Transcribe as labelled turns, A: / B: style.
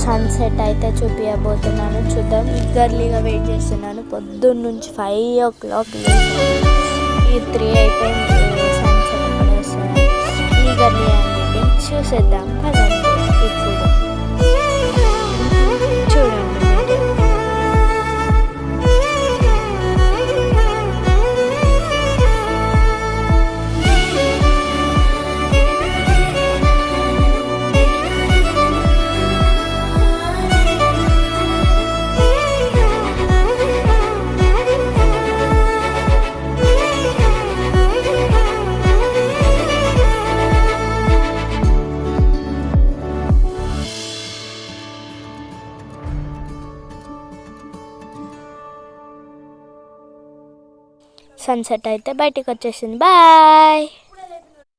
A: Sunset అయితే చూపించబోతున్నాను. చూద్దాం. ఈగర్లీగా వెయిట్ చేస్తున్నాను. పొద్దున్న నుంచి 5 o'clock ఈ 3 అయిపోయింది. సన్సెట్ ఎక్కడ వస్తుంది ఈగర్లీ అనేది చూసేద్దాం కదండి. ఇప్పుడు చూడండి మీరు. సన్సెట్ అయితే బయటికి వచ్చేసింది. బాయ్.